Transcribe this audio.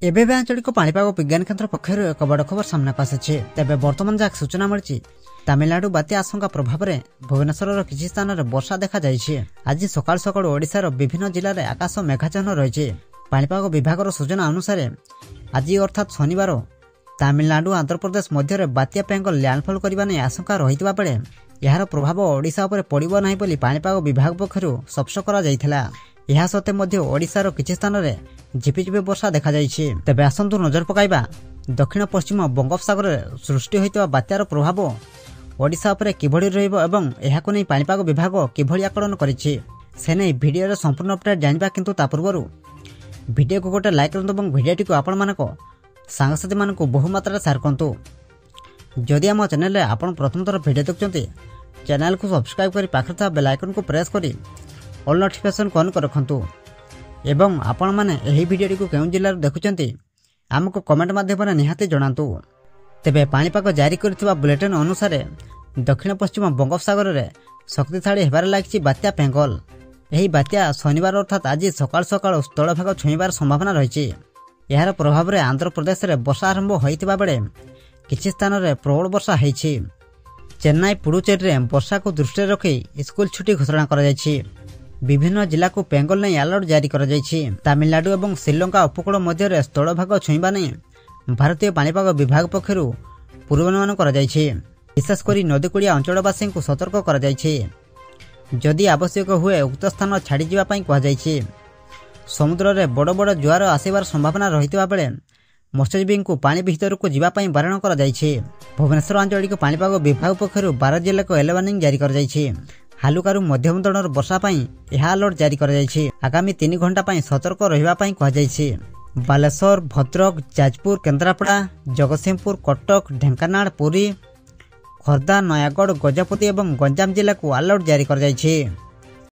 एबे आंचलिक पाणीपाग विज्ञान केन्द्र पक्षर एक बड़ खबर सामना आसी। तेबे वर्तमान जहाँ सूचना मिली तमिलनाडु बात्या आशंका प्रभाव में भुवनेश्वर किसी स्थान में वर्षा देखा जाइए। आज सकाल सकाल ओडिशार विभिन्न जिले में आकाश मेघाच्छन्न रही। पाणीपाग विभाग सूचना अनुसार आज अर्थात शनिवार तमिलनाडु आंध्र प्रदेश मध्य बात्या पेंगल लैंडफॉल करने आशंका रही बेले यार प्रभाव ओडिशा उपर पड़ो ना बोली पाणीपाग विभाग पक्षर स्पष्ट करा। यह सत्वे ओडिशार किसी स्थान में झिपिझिपि वर्षा देखा जाइए। तेबे आसंतु नजर पकाइबा दक्षिण पश्चिम बंगोपसागर सृष्टि होइतबा बात्यार प्रभाव ओडिशा उपर किभଳି रहिबो एवं एहाको नै पाणीपाग विभाग किभଳି आकलन करिछि से नै भिडियो रे संपूर्ण अपडेट जानिबा। किंतु ता पूर्वरु भिडियो को गोटे लाइक करंतु एवं भिडियोटी को आपण मानको सांगसाथी मानको बहु मात्रा शेयर करंतु। जदि आम चैनल रे आपण प्रथम थर भिडियो देखुचंती चैनल को सब्सक्राइब करी पाखरे था बेल आइकन को प्रेस करी ऑल नोटिफिकेशन को ऑन कर रखंतु। एवं आपण माने एही भिडियोटी को केउ जिल्ला देखुचंती आमको कमेंट माध्यम निहाती जणांतु। तेबे पाणीपाग जारी करथिबा बुलेटिन अनुसार दक्षिण पश्चिम बंगोपसागर रे शक्तिशाली हेबार लागिछि बात्या पेंगल। एही बात्या शनिवार अर्थात आज सकाल सकाल स्थलभाग छुईबार संभावना रही। यार प्रभाव में आंध्र प्रदेश में वर्षा आरंभ होइतिबा बेले किछि स्थान में प्रबल वर्षा होइछि। चेन्नई पुडुचेरी रे वर्षा को दृष्टि रखी स्कूल छुट्टी घोषणा करा जाइछि। विभिन्न जिला को पेंगल नहीं अलर्ट जारी करा जाइछि। तमिलनाडु और श्रीलंका उपकूल मध्य स्थलभाग छुईबा नहीं भारतीय पाणीपाग विभाग पक्षर पूर्वानुमान करा जाइछि। विशेषकर नदीकूड़िया अंचलवासी को सतर्क करा जाइछि। जदि आवश्यक हुए उक्त स्थान छाड़ी जावा पई कहा जाइछि। समुद्र रे बड़ बड़ जुआर आसिबार संभावना रहितबा बेले मत्स्यजीवी को पानी भीतर को जीवा पई बारण करा जाइछि। भुवनेश्वर आंचलिक पाणीपाग विभाग पक्षर 12 जिला को येलो वार्निंग जारी करा जाइछि। हालुकारु मध्यम धरणर वर्षा पई यह अलर्ट जारी करा जाइछि। आगामी 3 घंटा पई सतर्क रहिबा पई कहा जाइछि। बालेश्वर, भद्रक, जाजपुर, केन्द्रापड़ा, जगतसिंहपुर, कटक, ढेंकानाल, पुरी, खोर्धा, नयागढ़, गजपति और गंजाम जिला को अलर्ट जारी कर जाइछि।